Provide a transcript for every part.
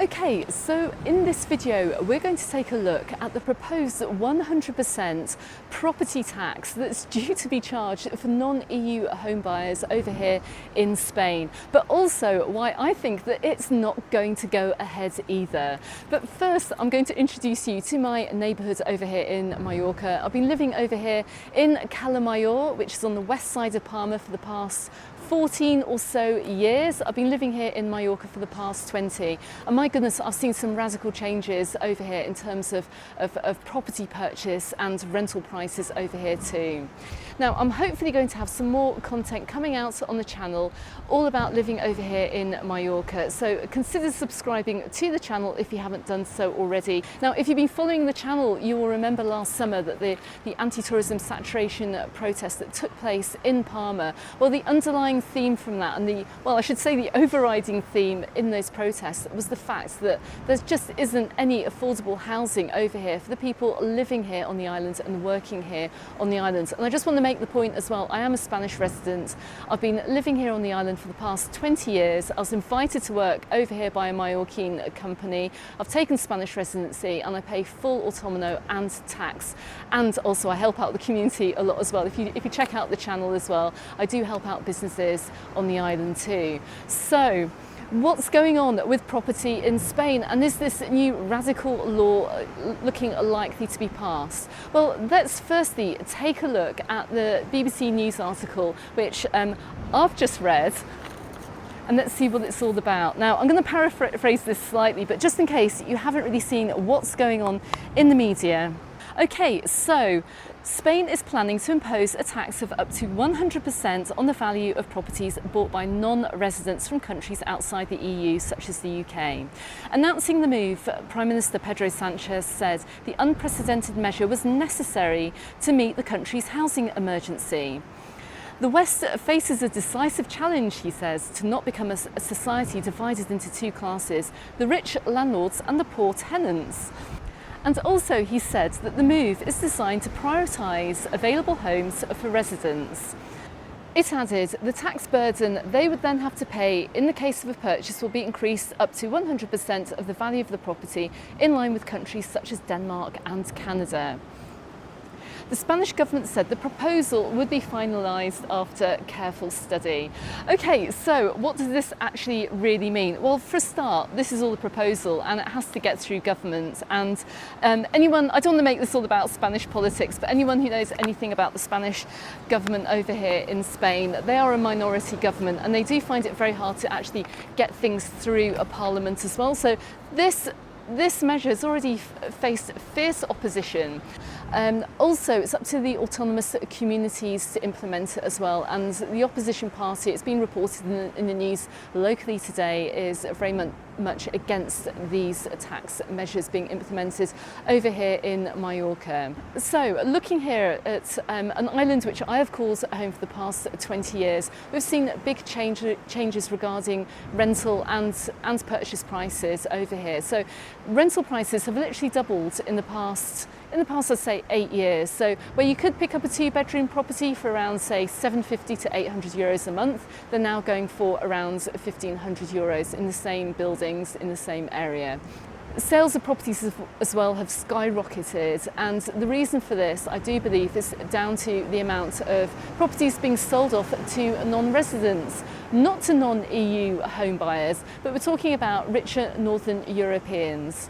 Okay, so in this video we're going to take a look at the proposed 100% property tax that's due to be charged for non-EU home buyers over here in Spain, but also why I think that it's not going to go ahead either. But first I'm going to introduce you to my neighbourhood over here in Mallorca. I've been living over here in Cala Mayor, which is on the west side of Palma, for the past 14 or so years. I've been living here in Mallorca for the past 20, and my goodness, I've seen some radical changes over here in terms of property purchase and rental prices over here too. Now, I'm hopefully going to have some more content coming out on the channel all about living over here in Mallorca, so consider subscribing to the channel if you haven't done so already. Now, if you've been following the channel, you will remember last summer that the anti-tourism saturation protest that took place in Palma, well, the underlying theme from that, and the overriding theme in those protests, was the fact that there just isn't any affordable housing over here for the people living here on the island and working here on the island. And I just want to make the point as well, I am a Spanish resident. I've been living here on the island for the past 20 years. I was invited to work over here by a Mallorquin company. I've taken Spanish residency and I pay full autónomo and tax, and also I help out the community a lot as well. If you check out the channel as well, I do help out businesses on the island too. So what's going on with property in Spain, and is this new radical law looking likely to be passed? Well, let's firstly take a look at the BBC News article which I've just read, and let's see what it's all about. Now, I'm going to paraphrase this slightly, but just in case you haven't really seen what's going on in the media. Okay, so Spain is planning to impose a tax of up to 100% on the value of properties bought by non-residents from countries outside the EU, such as the UK. Announcing the move, Prime Minister Pedro Sánchez said the unprecedented measure was necessary to meet the country's housing emergency. The West faces a decisive challenge, he says, to not become a society divided into two classes, the rich landlords and the poor tenants. And also he said that the move is designed to prioritise available homes for residents. It added the tax burden they would then have to pay in the case of a purchase will be increased up to 100% of the value of the property, in line with countries such as Denmark and Canada. The Spanish government said the proposal would be finalised after careful study. Okay, so what does this actually really mean? Well, for a start, this is all a proposal and it has to get through government. And anyone, I don't want to make this all about Spanish politics, but anyone who knows anything about the Spanish government over here in Spain, they are a minority government and they do find it very hard to actually get things through a parliament as well. So this measure has already faced fierce opposition. Also, it's up to the autonomous communities to implement it as well, and the opposition party, it's been reported in the news locally today, is very much against these tax measures being implemented over here in Mallorca. So, looking here at an island which I have called home for the past 20 years, we've seen big changes regarding rental and purchase prices over here. So, rental prices have literally doubled in the past, I'd say 8 years. So where you could pick up a 2-bedroom property for around, say, 750 to 800 euros a month, they're now going for around 1,500 euros in the same buildings, in the same area. Sales of properties as well have skyrocketed, and the reason for this, I do believe, is down to the amount of properties being sold off to non-residents, not to non-EU home buyers, but we're talking about richer Northern Europeans.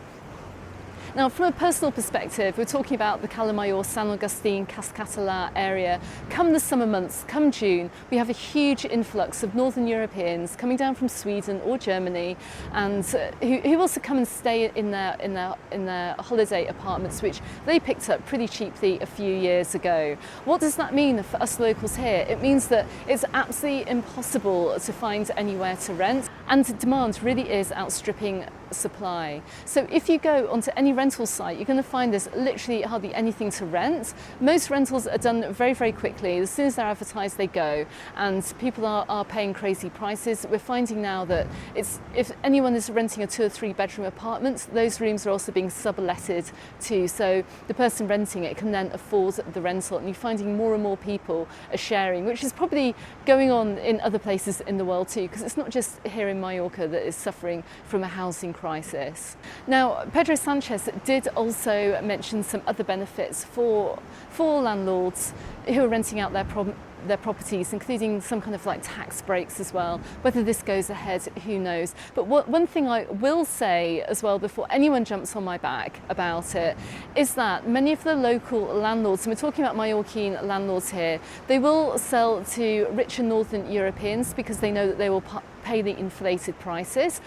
Now, from a personal perspective, we're talking about the Cala Mayor, San Agustin, Cascatala area. Come the summer months, come June, we have a huge influx of Northern Europeans coming down from Sweden or Germany, and who also come and stay in their holiday apartments, which they picked up pretty cheaply a few years ago. What does that mean for us locals here? It means that it's absolutely impossible to find anywhere to rent, and demand really is outstripping supply. So if you go onto any rental site, you're going to find there's literally hardly anything to rent. Most rentals are done very, very quickly. As soon as they're advertised, they go, and people are paying crazy prices. We're finding now that if anyone is renting a 2 or 3 bedroom apartment, those rooms are also being subletted too. So the person renting it can then afford the rental, and you're finding more and more people are sharing, which is probably going on in other places in the world too, because it's not just here in Mallorca that is suffering from a housing crisis. Now, Pedro Sanchez did also mention some other benefits for landlords who are renting out their properties, including some kind of like tax breaks as well. Whether this goes ahead, who knows. But one thing I will say as well before anyone jumps on my back about it is that many of the local landlords, and we're talking about Mallorquin landlords here, they will sell to richer Northern Europeans because they know that they will pay the inflated prices.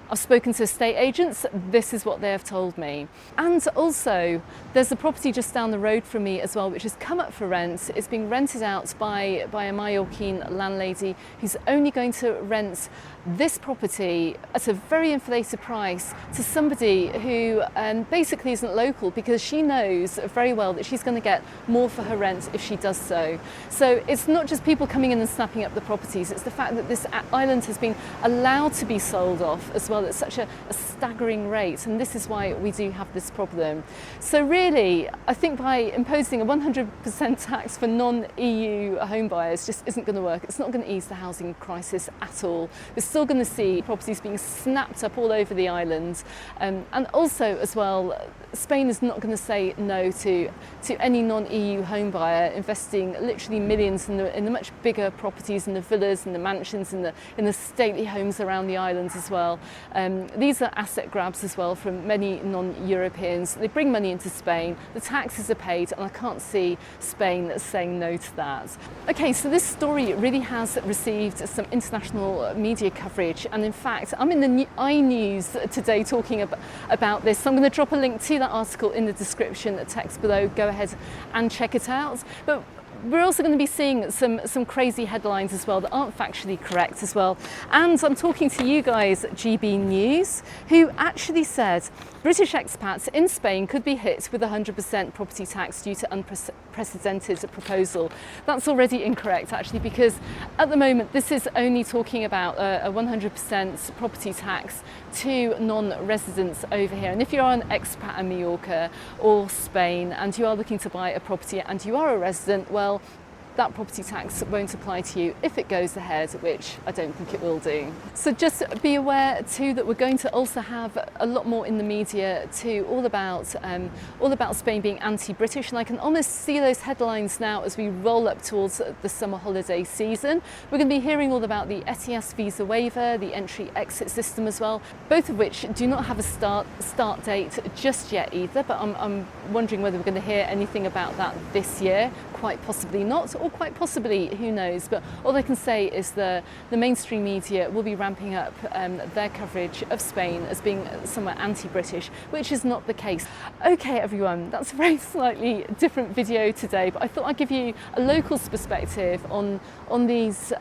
I've spoken to estate agents, this is what they have told me. And also, there's a property just down the road from me as well, which has come up for rent. It's being rented out by a Mallorquin landlady who's only going to rent this property at a very inflated price to somebody who basically isn't local, because she knows very well that she's going to get more for her rent if she does so. So it's not just people coming in and snapping up the properties, it's the fact that this island has been allowed to be sold off as well at such a staggering rate, and this is why we do have this problem. So really, I think by imposing a 100% tax for non-EU home buyers just isn't going to work. It's not going to ease the housing crisis at all. We're still going to see properties being snapped up all over the island, and also as well, Spain is not going to say no to any non-EU home buyer investing literally millions in the much bigger properties, in the villas and the mansions and in the stately homes around the island as well. These are asset grabs as well from many non-Europeans. They bring money into Spain, the taxes are paid, and I can't see Spain saying no to that. Okay, so this story really has received some international media coverage, and in fact I'm in the iNews today talking about this, so I'm going to drop a link to that article in the description text below. Go ahead and check it out. But we're also going to be seeing some crazy headlines as well that aren't factually correct as well. And I'm talking to you guys at GB News, who actually said British expats in Spain could be hit with 100% property tax due to unprecedented proposal. That's already incorrect actually, because at the moment this is only talking about a 100% property tax to non-residents over here. And if you're an expat in Mallorca or Spain and you are looking to buy a property and you are a resident, well, that property tax won't apply to you if it goes ahead, which I don't think it will do. So just be aware too that we're going to also have a lot more in the media too, all about Spain being anti-British, and I can almost see those headlines now as we roll up towards the summer holiday season. We're going to be hearing all about the ETIAS visa waiver, the entry-exit system as well, both of which do not have a start date just yet either, but I'm wondering whether we're going to hear anything about that this year. Quite possibly not, or quite possibly, who knows. But all I can say is the mainstream media will be ramping up their coverage of Spain as being somewhere anti-British, which is not the case. Okay everyone, that's a very slightly different video today, but I thought I'd give you a local's perspective on these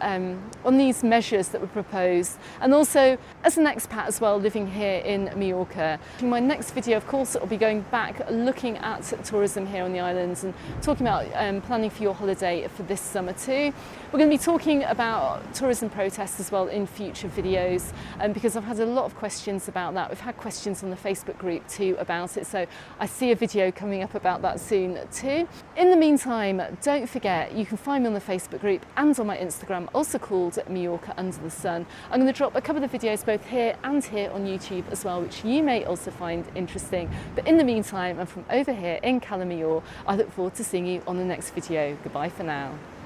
measures that were proposed, and also as an expat as well living here in Mallorca. In my next video, of course, I'll be going back looking at tourism here on the islands and talking about planning for your holiday for this summer too. We're going to be talking about tourism protests as well in future videos, because I've had a lot of questions about that. We've had questions on the Facebook group too about it, so I see a video coming up about that soon too. In the meantime, don't forget you can find me on the Facebook group and on my Instagram, also called Mallorca Under the Sun. I'm going to drop a couple of videos both here and here on YouTube as well, which you may also find interesting. But in the meantime, and from over here in Cala Mayor, I look forward to seeing you on the next video. Goodbye for now.